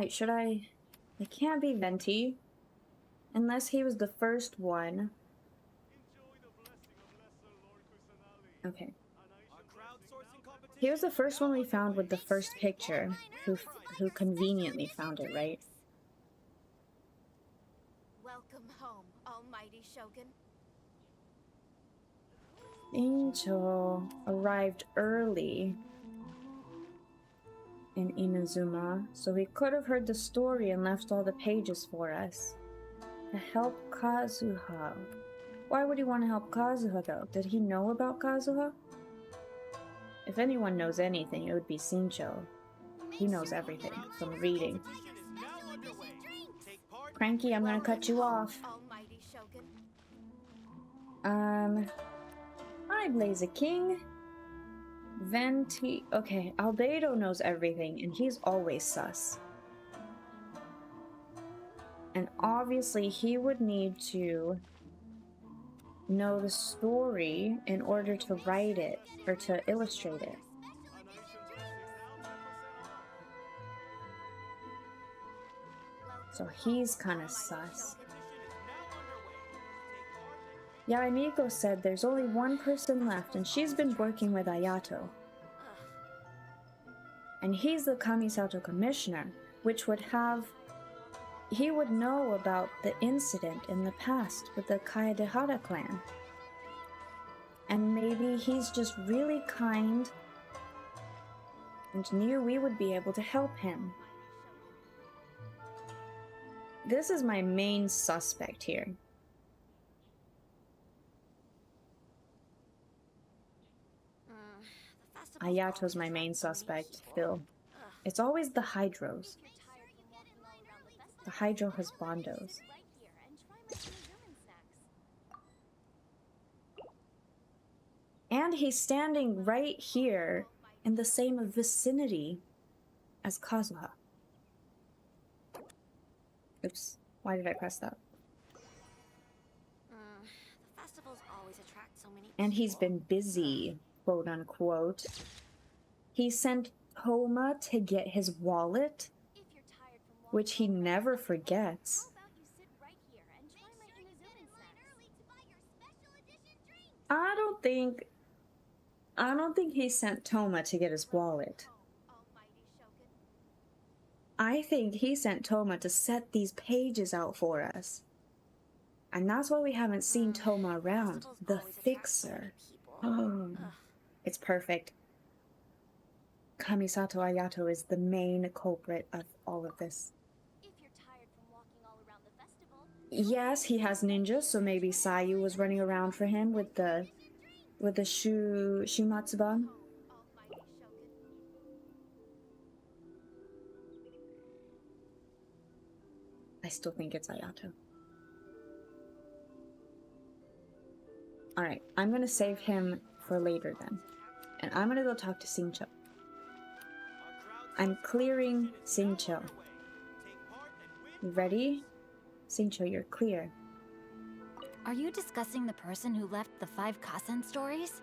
Alright, should I... It can't be Venti. Unless he was the first one. Okay. He was the first one we found with the first picture. Who conveniently found it, right? Welcome home, almighty Shogun. Angel arrived early in Inazuma, so he could have heard the story and left all the pages for us. To help Kazuha. Why would he want to help Kazuha, though? Did he know about Kazuha? If anyone knows anything, it would be Sincho. He knows everything from reading. Cranky, I'm gonna cut you off. Hi, Blaze King. Venti. Okay, Albedo knows everything, and he's always sus. And obviously, he would need to know the story in order to write it, or to illustrate it. So he's kind of sus. Yaemiko said there's only one person left, and she's been working with Ayato. And he's the Kamisato commissioner, which would have... He would know about the incident in the past with the Kaedehara clan. And maybe he's just really kind and knew we would be able to help him. This is my main suspect here. Ayato's my main suspect, Phil. It's always the Hydros. The Hydro husbandos. And he's standing right here in the same vicinity as Kazuha. Oops, why did I press that? The festivals always attract so many and he's been busy, quote unquote. He sent Homa to get his wallet, which he never forgets. I don't think he sent Toma to get his wallet. I think he sent Toma to set these pages out for us. And that's why we haven't seen Toma around. The Fixer. Oh, it's perfect. Kamisato Ayato is the main culprit of all of this. Yes, he has ninjas, so maybe Sayu was running around for him with the Shumatsuban. I still think it's Ayato. Alright, I'm gonna save him for later then. And I'm gonna go talk to Sincho. I'm clearing Sincho. You ready? Sincho, you're clear. Are you discussing the person who left the 5 Kasen stories?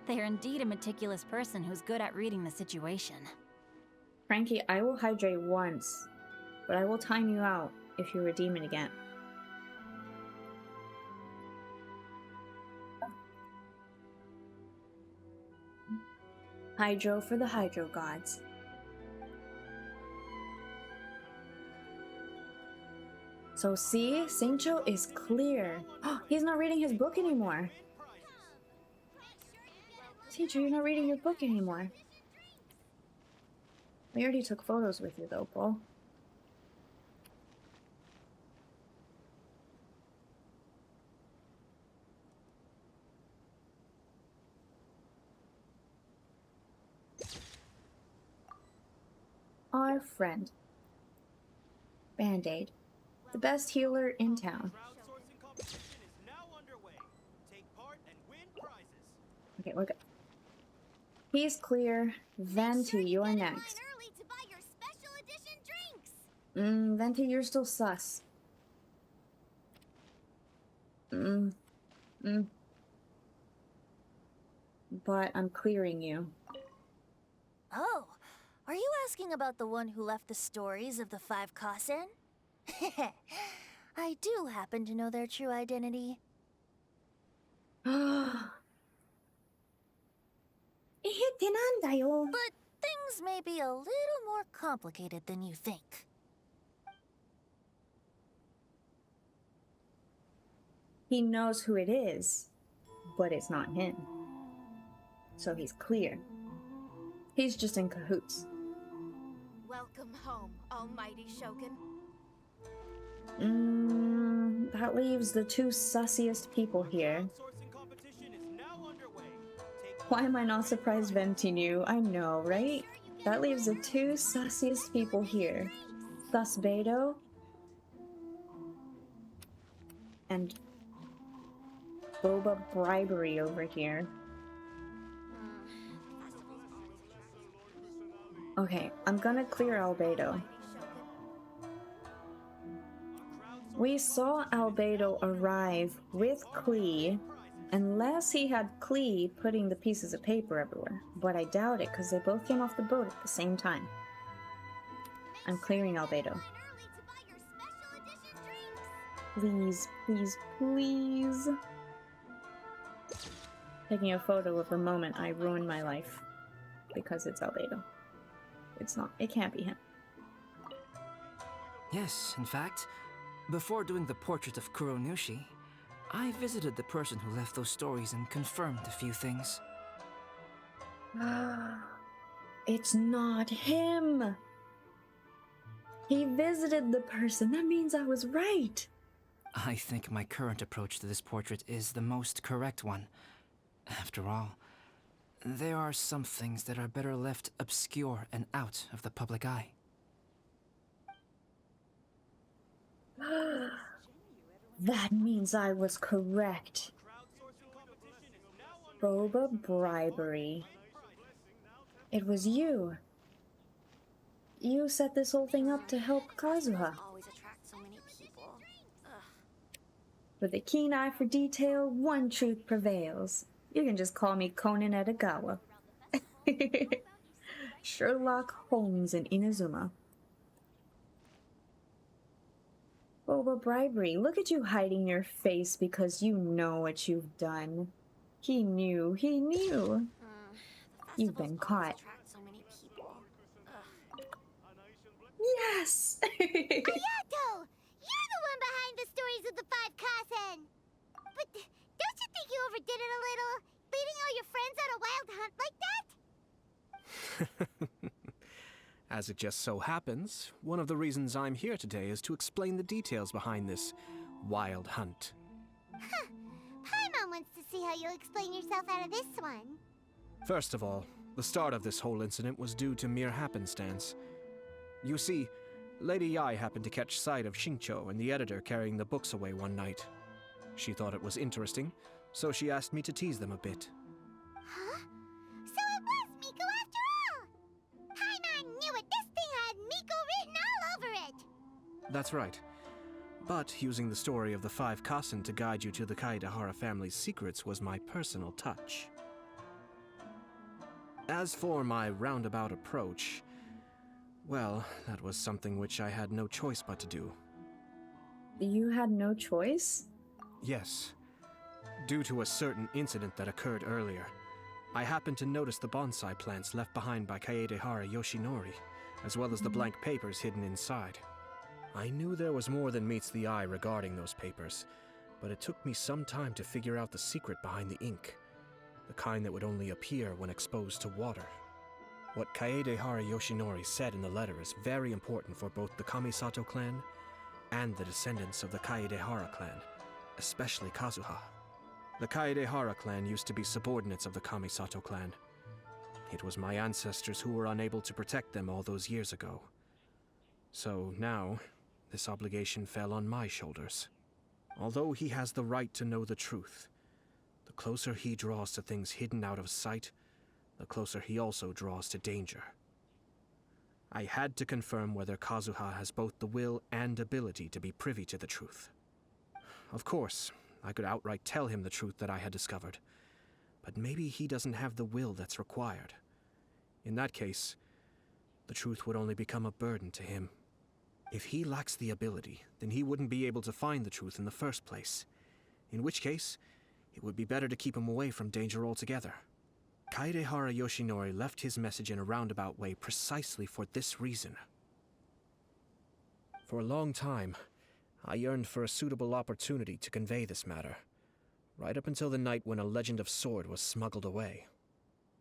They are indeed a meticulous person who's good at reading the situation. Frankie, I will hydrate once, but I will time you out if you redeem it again. Hydro for the Hydro gods. So see, Sincho is clear. He's not reading his book anymore. Sincho, you're not reading your book anymore. We already took photos with you though, Paul. Our friend. Band-Aid. The best healer in town. Okay, we're good. He's clear. Venti, you're next. Venti, you're still sus. But I'm clearing you. Oh, Are you asking about the one who left the stories of the five Kasen? I do happen to know their true identity. ってなんだよ。 But things may be a little more complicated than you think. He knows who it is, but it's not him. So he's clear. He's just in cahoots. Welcome home, almighty Shogun. That leaves the two sussiest people here. Why am I not surprised Venti knew? I know, right? That leaves the two sussiest people here. Thus Beto and Boba Bribery over here. Okay, I'm gonna clear Albedo. We saw Albedo arrive with Klee, unless he had Klee putting the pieces of paper everywhere. But I doubt it, because they both came off the boat at the same time. I'm clearing Albedo. Please, please, please. Taking a photo of the moment I ruined my life. Because it's Albedo. It's not. It can't be him. Yes, in fact, before doing the portrait of Kuronushi, I visited the person who left those stories and confirmed a few things. It's not him! He visited the person. That means I was right. I think my current approach to this portrait is the most correct one. After all, there are some things that are better left obscure and out of the public eye. That means I was correct. Boba Bribery. It was you. You set this whole thing up to help Kazuha. Always attract so many people. Ugh. With a keen eye for detail, one truth prevails. You can just call me Conan Edogawa. Sherlock Holmes in Inazuma. Boba Bribery, look at you hiding your face because you know what you've done. He knew, he knew. The You've been festivals caught. always attract so many people. Ugh. Yes! Ayato! You're the one behind the stories of the five Kasen! But don't you think you overdid it a little? Leading all your friends on a wild hunt like that? As it just so happens, one of the reasons I'm here today is to explain the details behind this wild hunt. Paimon wants to see how you'll explain yourself out of this one. First of all, the start of this whole incident was due to mere happenstance. You see, Lady Yai happened to catch sight of Shincho and the editor carrying the books away one night. She thought it was interesting, so she asked me to tease them a bit. Huh? So it was Miko after all! Paimon knew it! This thing had Miko written all over it! That's right. But using the story of the five Kasen to guide you to the Kaedehara family's secrets was my personal touch. As for my roundabout approach, well, that was something which I had no choice but to do. You had no choice? Yes. Due to a certain incident that occurred earlier, I happened to notice the bonsai plants left behind by Kaedehara Yoshinori, as well as the blank papers hidden inside. I knew there was more than meets the eye regarding those papers, but it took me some time to figure out the secret behind the ink, the kind that would only appear when exposed to water. What Kaedehara Yoshinori said in the letter is very important for both the Kamisato clan and the descendants of the Kaedehara clan, especially Kazuha. The Kaedehara clan used to be subordinates of the Kamisato clan. It was my ancestors who were unable to protect them all those years ago. So now, this obligation fell on my shoulders. Although he has the right to know the truth, the closer he draws to things hidden out of sight, the closer he also draws to danger. I had to confirm whether Kazuha has both the will and ability to be privy to the truth. Of course, I could outright tell him the truth that I had discovered, but maybe he doesn't have the will that's required. In that case, the truth would only become a burden to him. If he lacks the ability, then he wouldn't be able to find the truth in the first place. In which case, it would be better to keep him away from danger altogether. Kaedehara Yoshinori left his message in a roundabout way precisely for this reason. For a long time, I yearned for a suitable opportunity to convey this matter, right up until the night when a legend of sword was smuggled away.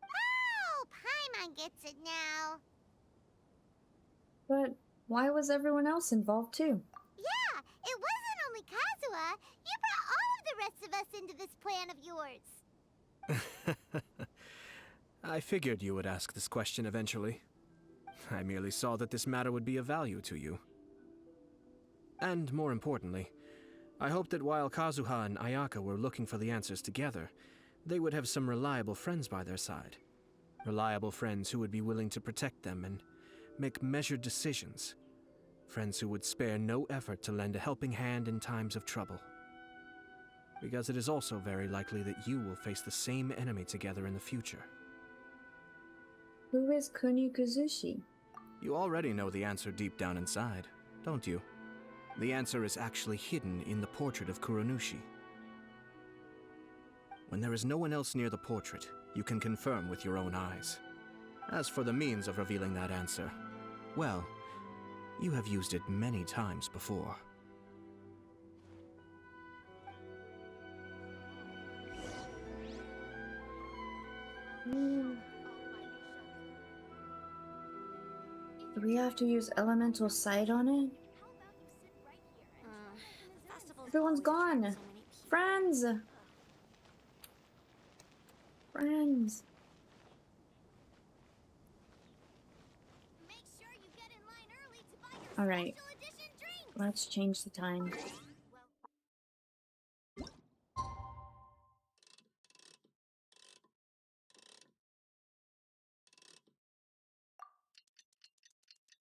Oh, Paimon gets it now. But why was everyone else involved too? Yeah, it wasn't only Kazuha. You brought all of the rest of us into this plan of yours. I figured you would ask this question eventually. I merely saw that this matter would be of value to you. And more importantly, I hoped that while Kazuha and Ayaka were looking for the answers together, they would have some reliable friends by their side. Reliable friends who would be willing to protect them and make measured decisions. Friends who would spare no effort to lend a helping hand in times of trouble. Because it is also very likely that you will face the same enemy together in the future. Who is Kunikuzushi? You already know the answer deep down inside, don't you? The answer is actually hidden in the portrait of Kuronushi. When there is no one else near the portrait, you can confirm with your own eyes. As for the means of revealing that answer, well, you have used it many times before. Do we have to use elemental sight on it? The festival's Everyone's always gone. attracts so many people. Friends! Friends. Make sure you get in line early to buy your Alright, special edition drink. let's change the time.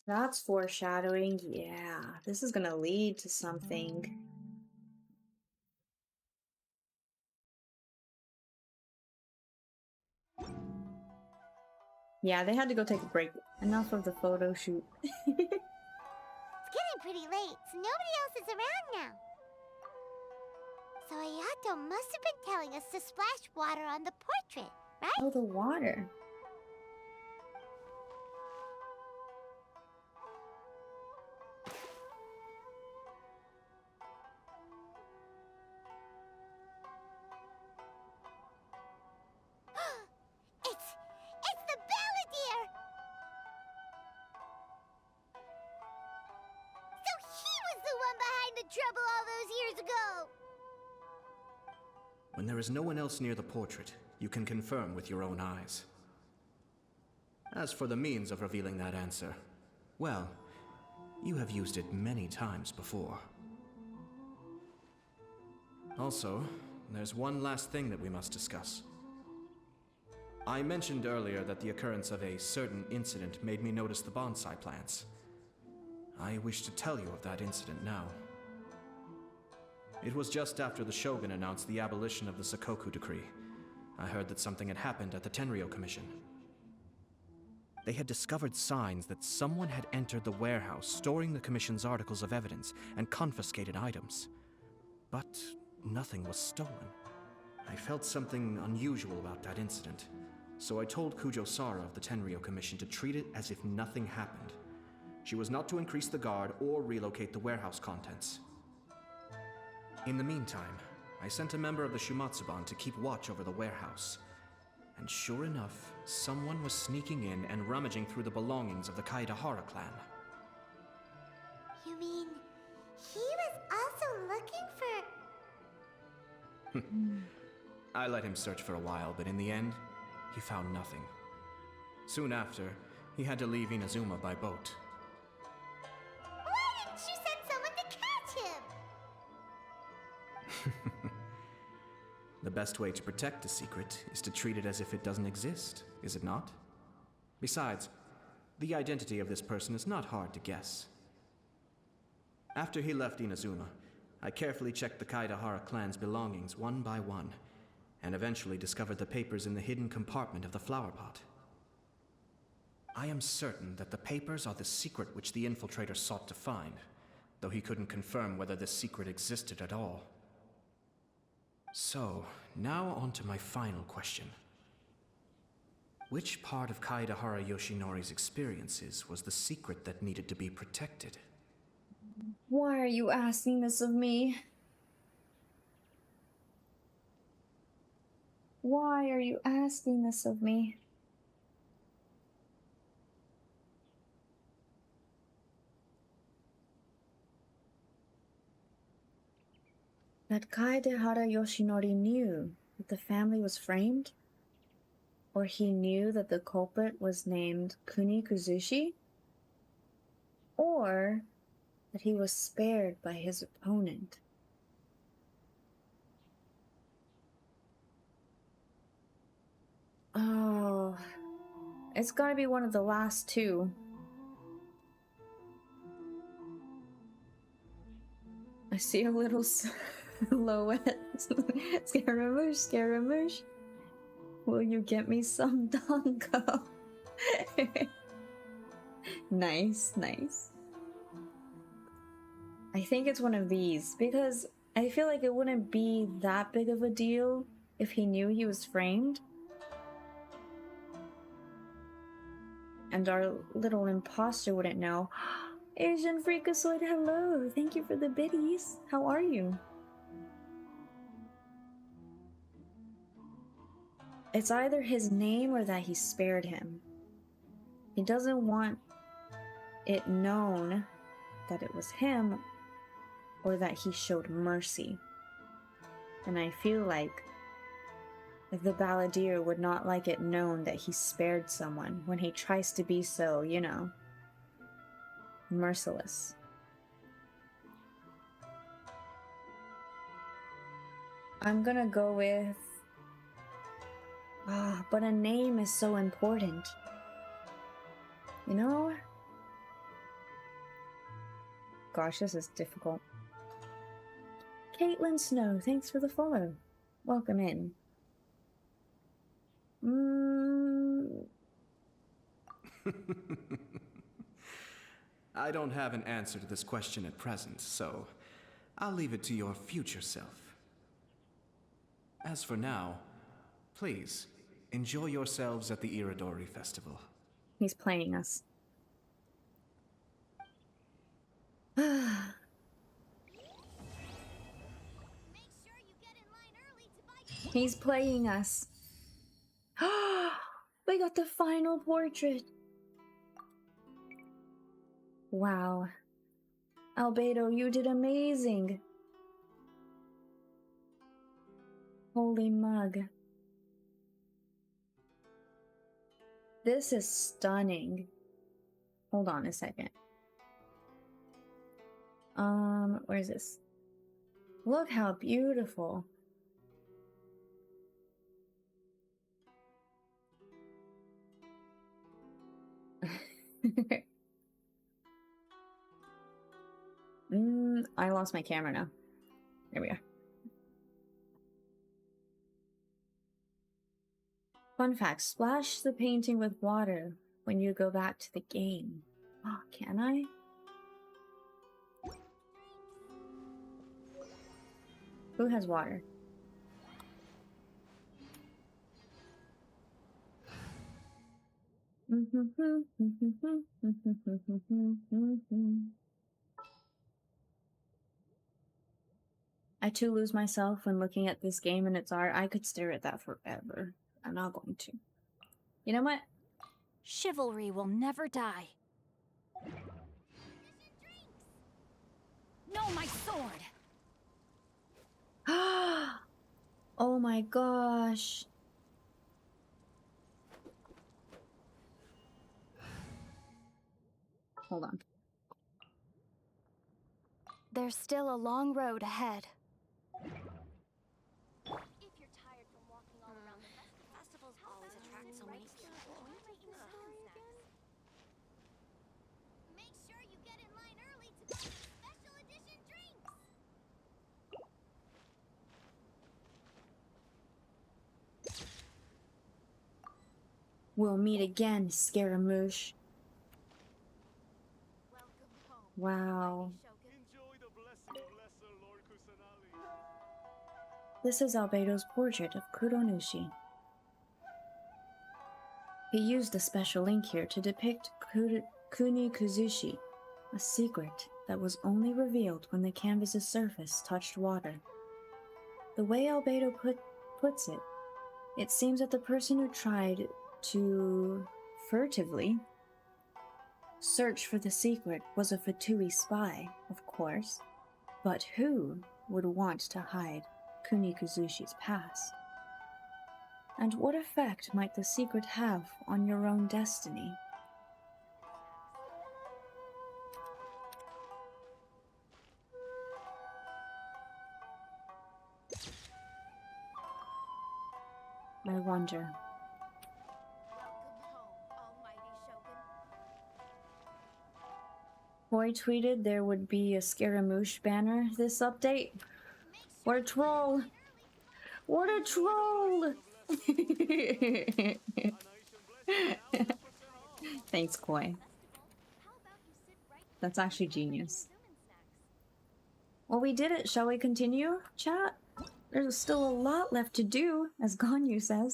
That's foreshadowing. Yeah, this is gonna lead to something. Yeah, they had to go take a break. Enough of the photo shoot. It's getting pretty late, so nobody else is around now. So Ayato must have been telling us to splash water on the portrait, right? Oh, the water. It's the Balladeer! So he was the one behind the trouble all those years ago! When there is no one else near the portrait, you can confirm with your own eyes. As for the means of revealing that answer, well, you have used it many times before. Also, there's one last thing that we must discuss. I mentioned earlier that the occurrence of a certain incident made me notice the bonsai plants. I wish to tell you of that incident now. It was just after the Shogun announced the abolition of the Sakoku decree. I heard that something had happened at the Tenryou Commission. They had discovered signs that someone had entered the warehouse storing the Commission's articles of evidence and confiscated items. But nothing was stolen. I felt something unusual about that incident, so I told Kujo Sara of the Tenryou Commission to treat it as if nothing happened. She was not to increase the guard or relocate the warehouse contents. In the meantime, I sent a member of the Shumatsuban to keep watch over the warehouse. And sure enough, someone was sneaking in and rummaging through the belongings of the Kaedehara clan. You mean he was also looking for... I let him search for a while, but in the end, he found nothing. Soon after, he had to leave Inazuma by boat. Why didn't you send someone to catch him? The best way to protect a secret is to treat it as if it doesn't exist, is it not? Besides, the identity of this person is not hard to guess. After he left Inazuma, I carefully checked the Kaedehara clan's belongings one by one, and eventually discovered the papers in the hidden compartment of the flower pot. I am certain that the papers are the secret which the infiltrator sought to find, though he couldn't confirm whether this secret existed at all. So, now on to my final question. Which part of Kaedehara Yoshinori's experiences was the secret that needed to be protected? Why are you asking this of me? Why are you asking this of me? That Kaedehara Yoshinori knew that the family was framed? Or he knew that the culprit was named Kuni Kuzushi? Or that he was spared by his opponent? Oh, it's gotta be one of the last two. I see a little silhouette. Scaramouche, Scaramouche. Will you get me some Dango? Nice, nice. I think it's one of these, because I feel like it wouldn't be that big of a deal if he knew he was framed. And our little imposter wouldn't know. Asian Freakazoid, hello! Thank you for the biddies. How are you? It's either his name or that he spared him. He doesn't want it known that it was him or that he showed mercy. And I feel like the balladeer would not like it known that he spared someone when he tries to be so, you know, merciless. I'm gonna go with... but a name is so important. You know? Gosh, this is difficult. Caitlin Snow, thanks for the follow. Welcome in. I don't have an answer to this question at present, so I'll leave it to your future self. As for now, please, enjoy yourselves at the Irodori Festival. He's playing us. Make sure you get in line early to buy. He's playing us. We got the final portrait. Wow. Albedo, you did amazing. Holy mug. This is stunning. Hold on a second. Where is this? Look how beautiful. I lost my camera now. There we are. Fun fact, splash the painting with water when you go back to the game. Oh, can I? Who has water? I too lose myself when looking at this game and its art. I could stare at that forever. I'm not going to. You know what? Chivalry will never die. No, my sword! Oh my gosh. Hold on. There's still a long road ahead. If you're tired from walking all around the festivals always attract so many people. Make sure you get in line early to buy special edition drinks. We'll meet again, Scaramouche. Wow. This is Albedo's portrait of Kuronushi. He used a special ink here to depict Kuni Kuzushi, a secret that was only revealed when the canvas's surface touched water. The way Albedo puts it, it seems that the person who tried to furtively search for the secret was a Fatui spy, of course, but who would want to hide Kuni Kuzushi's past? And what effect might the secret have on your own destiny? I wonder. Boy tweeted there would be a Scaramouche banner this update. What a troll! What a troll! Thanks, Koi. That's actually genius. Well, we did it. Shall we continue, chat? There's still a lot left to do, as Ganyu says.